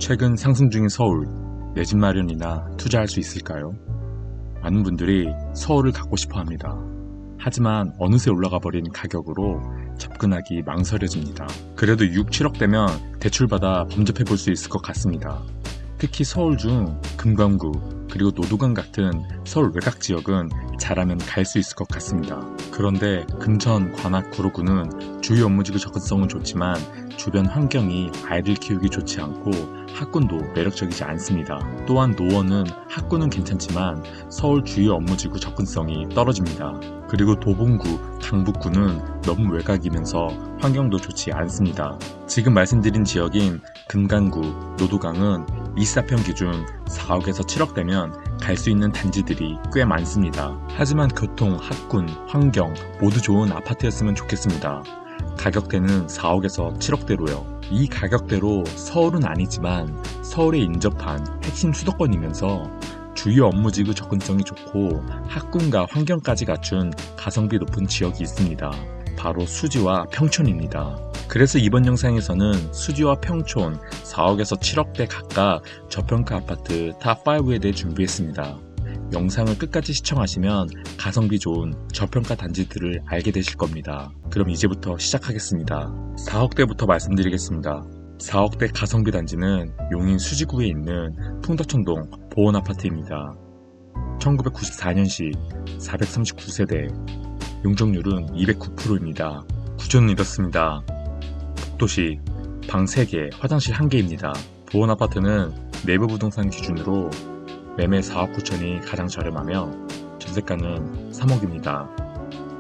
최근 상승 중인 서울, 내 집 마련이나 투자할 수 있을까요? 많은 분들이 서울을 갖고 싶어 합니다. 하지만 어느새 올라가 버린 가격으로 접근하기 망설여집니다. 그래도 6, 7억 되면 대출받아 범접해 볼 수 있을 것 같습니다. 특히 서울 중 금강구 그리고 노도강 같은 서울 외곽 지역은 잘하면 갈 수 있을 것 같습니다. 그런데 금천, 관악, 구로구는 주요 업무지구 접근성은 좋지만 주변 환경이 아이들 키우기 좋지 않고 학군도 매력적이지 않습니다. 또한 노원은 학군은 괜찮지만 서울 주요 업무지구 접근성이 떨어집니다. 그리고 도봉구, 강북구는 너무 외곽이면서 환경도 좋지 않습니다. 지금 말씀드린 지역인 금강구, 노도강은 24평 기준 4억에서 7억 되면 갈 수 있는 단지들이 꽤 많습니다. 하지만 교통, 학군, 환경 모두 좋은 아파트였으면 좋겠습니다. 가격대는 4억에서 7억대로요. 이 가격대로 서울은 아니지만 서울에 인접한 핵심 수도권이면서 주요 업무지구 접근성이 좋고 학군과 환경까지 갖춘 가성비 높은 지역이 있습니다. 바로 수지와 평촌입니다. 그래서 이번 영상에서는 수지와 평촌 4억에서 7억대 각각 저평가 아파트 탑5에 대해 준비했습니다. 영상을 끝까지 시청하시면 가성비 좋은 저평가 단지들을 알게 되실 겁니다. 그럼 이제부터 시작하겠습니다. 4억대부터 말씀드리겠습니다. 4억대 가성비 단지는 용인 수지구에 있는 풍덕천동 보원아파트입니다. 1994년식 439세대, 용적률은 209%입니다. 구조는 이렇습니다. 복도식, 방 3개, 화장실 1개입니다. 보원아파트는 내부 부동산 기준으로 매매 4억 9천이 가장 저렴하며 전세가는 3억입니다.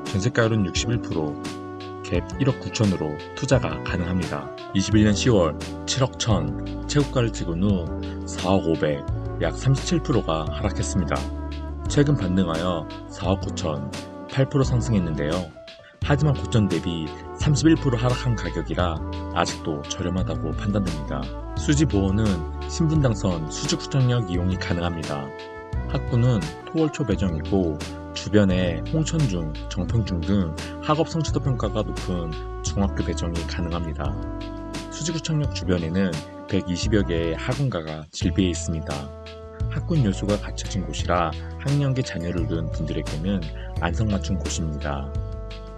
전세가율은 61%, 갭 1억 9천으로 투자가 가능합니다. 21년 10월 7억 1천, 최고가를 찍은 후 4억 5백, 약 37%가 하락했습니다. 최근 반등하여 4억 9천, 8% 상승했는데요. 하지만 고점 대비 31% 하락한 가격이라 아직도 저렴하다고 판단됩니다. 수지보원은 신분당선 수지구청역 이용이 가능합니다. 학군은 토월초 배정이고 주변에 홍천중, 정평중 등 학업 성취도 평가가 높은 중학교 배정이 가능합니다. 수지구청역 주변에는 120여 개의 학원가가 질비해 있습니다. 학군 요소가 갖춰진 곳이라 학령기 자녀를 둔 분들에게는 안성맞춤 곳입니다.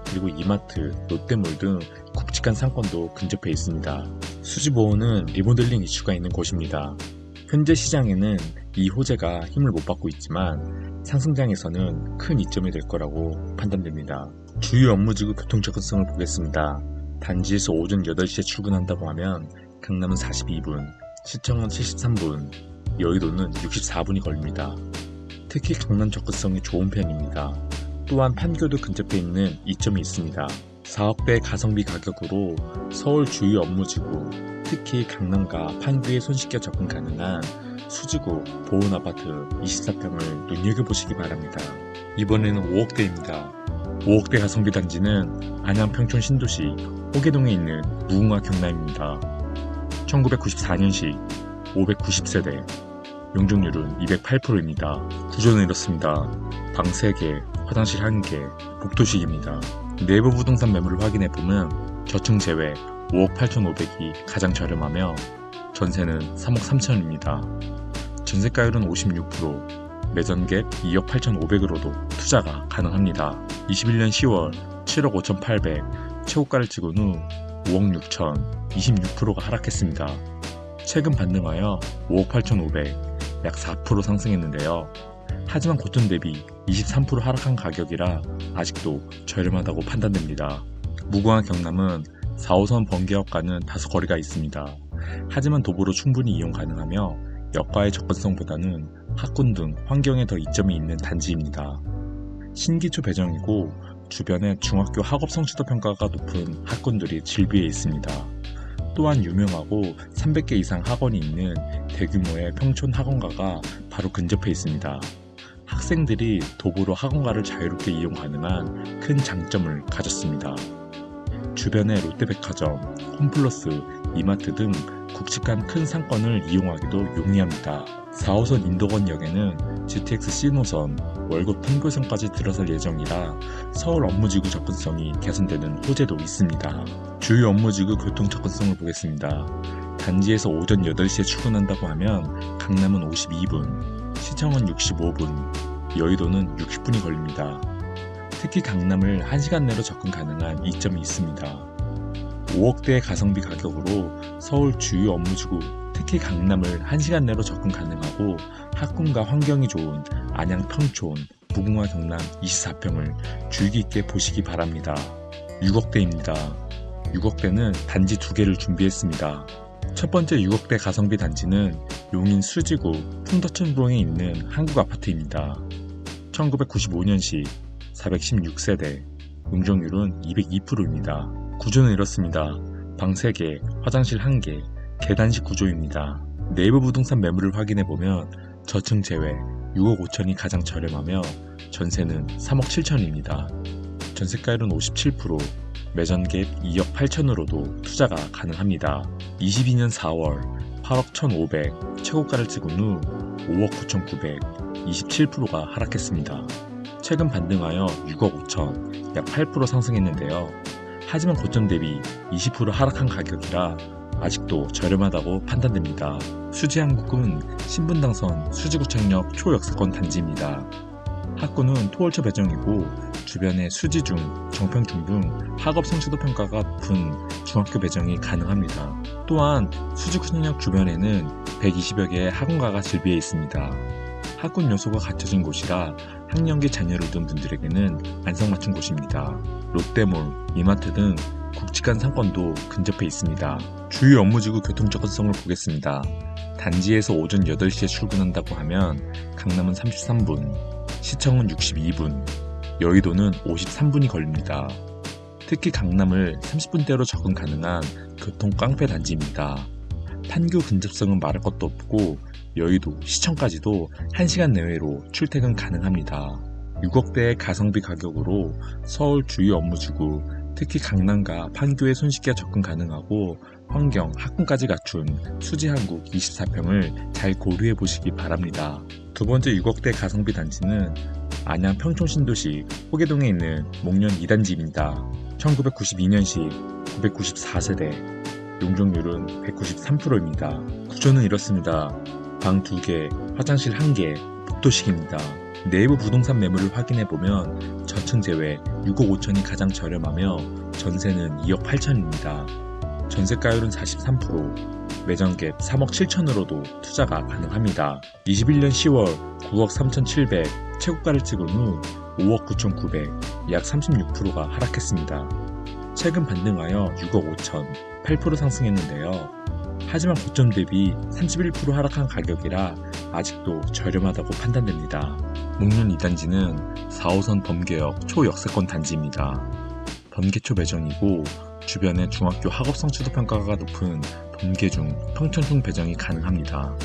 그리고 이마트, 롯데몰 등 굵직한 상권도 근접해 있습니다. 수지보호는 리모델링 이슈가 있는 곳입니다. 현재 시장에는 이 호재가 힘을 못 받고 있지만 상승장에서는 큰 이점이 될 거라고 판단됩니다. 주요 업무지구 교통접근성을 보겠습니다. 단지에서 오전 8시에 출근한다고 하면 강남은 42분, 시청은 73분, 여의도는 64분이 걸립니다. 특히 강남 접근성이 좋은 편입니다. 또한 판교도 근접해 있는 이점이 있습니다. 4억대 가성비 가격으로 서울 주요 업무지구, 특히 강남과 판교에 손쉽게 접근 가능한 수지구 보온아파트 24평을 눈여겨보시기 바랍니다. 이번에는 5억대입니다. 5억대 가성비 단지는 안양 평촌 신도시 호계동에 있는 무궁화 경남입니다. 1994년식 590세대, 용적률은 208%입니다. 구조는 이렇습니다. 방 3개, 화장실 1개, 복도식입니다. 내부 부동산 매물을 확인해보면 저층 제외 5억 8,500이 가장 저렴하며 전세는 3억 3천입니다. 전세가율은 56%, 매전갭 2억 8,500으로도 투자가 가능합니다. 21년 10월 7억 5,800, 최고가를 찍은 후 5억 6천, 26%가 하락했습니다. 최근 반등하여 5억 8,500, 약 4% 상승했는데요. 하지만 고점 대비 23% 하락한 가격이라 아직도 저렴하다고 판단됩니다. 무궁화 경남은 4호선 번개역과는 다소 거리가 있습니다. 하지만 도보로 충분히 이용 가능하며 역과의 접근성보다는 학군 등 환경에 더 이점이 있는 단지입니다. 신기초 배정이고 주변에 중학교 학업 성취도 평가가 높은 학군들이 질비해 있습니다. 또한 유명하고 300개 이상 학원이 있는 대규모의 평촌 학원가가 바로 근접해 있습니다. 학생들이 도보로 학원가를 자유롭게 이용 가능한 큰 장점을 가졌습니다. 주변에 롯데백화점, 홈플러스, 이마트 등 굵직한 큰 상권을 이용하기도 용이합니다. 4호선 인도권역에는 GTX C노선, 월곶 판교선까지 들어설 예정이라 서울 업무지구 접근성이 개선되는 호재도 있습니다. 주요 업무지구 교통 접근성을 보겠습니다. 단지에서 오전 8시에 출근한다고 하면 강남은 52분, 시청은 65분, 여의도는 60분이 걸립니다. 특히 강남을 1시간 내로 접근 가능한 이점이 있습니다. 5억대의 가성비 가격으로 서울 주요 업무지구, 특히 강남을 1시간 내로 접근 가능하고 학군과 환경이 좋은 안양 평촌, 무궁화 경남 24평을 주의 깊게 보시기 바랍니다. 6억대입니다. 6억대는 단지 2개를 준비했습니다. 첫 번째 6억대 가성비 단지는 용인 수지구 풍덕천동에 있는 한국아파트입니다. 1995년식 416세대, 용적률은 202%입니다. 구조는 이렇습니다. 방 3개, 화장실 1개, 계단식 구조입니다. 내부 부동산 매물을 확인해보면 저층 제외 6억 5천이 가장 저렴하며 전세는 3억 7천입니다. 전세가율은 57%, 매전갭 2억 8천으로도 투자가 가능합니다. 22년 4월 8억 1,500 최고가를 찍은 후 5억 9,900, 27%가 하락했습니다. 최근 반등하여 6억 5천, 약 8% 상승했는데요. 하지만 고점 대비 20% 하락한 가격이라 아직도 저렴하다고 판단됩니다. 수지한국은 신분당선 수지구청역 초역세권 단지입니다. 학군은 토월초 배정이고 주변에 수지중, 정평중 등 학업 성취도 평가가 높은 중학교 배정이 가능합니다. 또한 수지구청역 주변에는 120여 개의 학원가가 즐비해 있습니다. 학군 요소가 갖춰진 곳이라 학령기 자녀를 둔 분들에게는 안성맞춤 곳입니다. 롯데몰, 이마트 등 굵직한 상권도 근접해 있습니다. 주요 업무지구 교통 접근성을 보겠습니다. 단지에서 오전 8시에 출근한다고 하면 강남은 33분, 시청은 62분, 여의도는 53분이 걸립니다. 특히 강남을 30분대로 접근 가능한 교통 깡패 단지입니다. 판교 근접성은 말할 것도 없고 여의도, 시청까지도 1시간 내외로 출퇴근 가능합니다. 6억대의 가성비 가격으로 서울 주요 업무지구, 특히 강남과 판교에 손쉽게 접근 가능하고 환경, 학군까지 갖춘 수지한국 24평을 잘 고려해 보시기 바랍니다. 두 번째 6억대 가성비 단지는 안양 평촌 신도시 호계동에 있는 목련 2단지입니다. 1992년식 994세대, 용적률은 193%입니다. 구조는 이렇습니다. 방 2개, 화장실 1개, 복도식입니다. 내부 부동산 매물을 확인해보면 저층 제외 6억 5천이 가장 저렴하며 전세는 2억 8천입니다. 전세가율은 43%, 매전갭 3억 7천으로도 투자가 가능합니다. 21년 10월 9억 3,700 최고가를 찍은 후 5억 9,900, 약 36%가 하락했습니다. 최근 반등하여 6억 5천, 8% 상승했는데요. 하지만 고점 대비 31% 하락한 가격이라 아직도 저렴하다고 판단됩니다. 목련 2단지는 4호선 범계역 초역세권 단지입니다. 범계초 배정이고 주변에 중학교 학업 성취도 평가가 높은 범계중, 평촌중 배정이 가능합니다.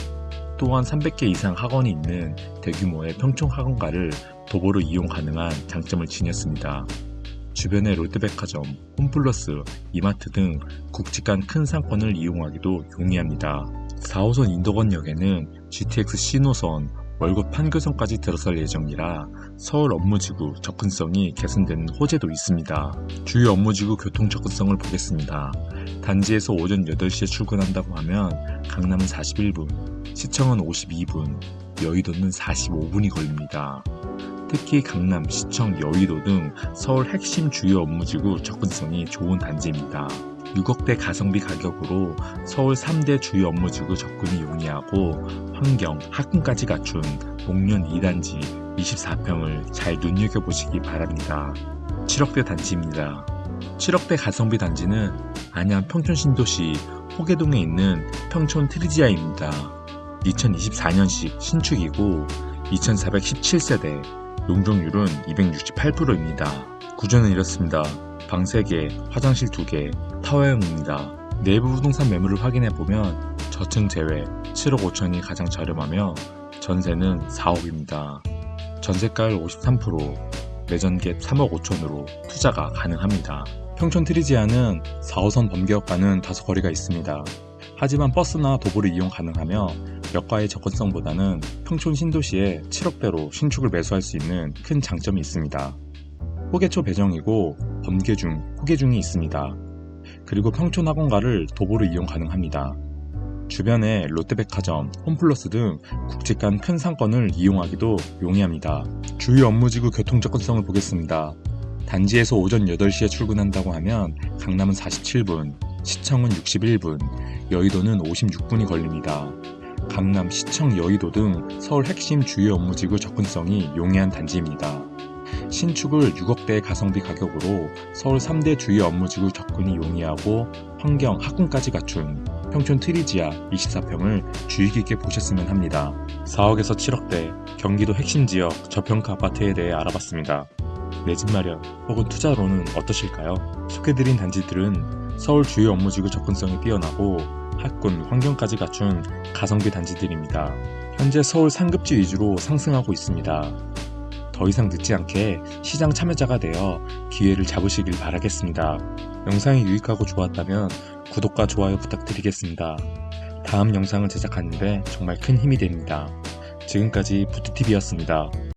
또한 300개 이상 학원이 있는 대규모의 평촌 학원가를 도보로 이용 가능한 장점을 지녔습니다. 주변에 롯데백화점, 홈플러스, 이마트 등 굵직한 큰 상권을 이용하기도 용이합니다. 4호선 인덕원역에는 GTX 신호선, 월곶 판교선까지 들어설 예정이라 서울 업무지구 접근성이 개선되는 호재도 있습니다. 주요 업무지구 교통 접근성을 보겠습니다. 단지에서 오전 8시에 출근한다고 하면 강남은 41분, 시청은 52분, 여의도는 45분이 걸립니다. 특히 강남, 시청, 여의도 등 서울 핵심 주요 업무지구 접근성이 좋은 단지입니다. 6억대 가성비 가격으로 서울 3대 주요 업무지구 접근이 용이하고 환경, 학군까지 갖춘 목련 2단지 24평을 잘 눈여겨보시기 바랍니다. 7억대 단지입니다. 7억대 가성비 단지는 안양 평촌 신도시 호계동에 있는 평촌 트리지아입니다. 2024년식 신축이고 2417세대, 용적률은 268%입니다. 구조는 이렇습니다. 방 3개, 화장실 2개, 타워형입니다. 내부 부동산 매물을 확인해보면 저층 제외 7억 5천이 가장 저렴하며 전세는 4억입니다. 전세가율 53%, 매전갭 3억 5천으로 투자가 가능합니다. 평촌 트리지아는 4호선 범계역과는 다소 거리가 있습니다. 하지만 버스나 도보를 이용 가능하며 역과의 접근성보다는 평촌 신도시에 7억대로 신축을 매수할 수 있는 큰 장점이 있습니다. 호계초 배정이고 범계중, 호계중이 있습니다. 그리고 평촌 학원가를 도보로 이용 가능합니다. 주변에 롯데백화점, 홈플러스 등 국제간 큰 상권을 이용하기도 용이합니다. 주요 업무지구 교통 접근성을 보겠습니다. 단지에서 오전 8시에 출근한다고 하면 강남은 47분, 시청은 61분, 여의도는 56분이 걸립니다. 강남, 시청, 여의도 등 서울 핵심 주요 업무지구 접근성이 용이한 단지입니다. 신축을 6억대의 가성비 가격으로 서울 3대 주요 업무지구 접근이 용이하고 환경, 학군까지 갖춘 평촌 트리지아 24평을 주의 깊게 보셨으면 합니다. 4억에서 7억대 경기도 핵심 지역 저평가 아파트에 대해 알아봤습니다. 내 집 마련 혹은 투자로는 어떠실까요? 소개드린 단지들은 서울 주요 업무지구 접근성이 뛰어나고 학군, 환경까지 갖춘 가성비 단지들입니다. 현재 서울 상급지 위주로 상승하고 있습니다. 더 이상 늦지 않게 시장 참여자가 되어 기회를 잡으시길 바라겠습니다. 영상이 유익하고 좋았다면 구독과 좋아요 부탁드리겠습니다. 다음 영상을 제작하는데 정말 큰 힘이 됩니다. 지금까지 부트TV였습니다.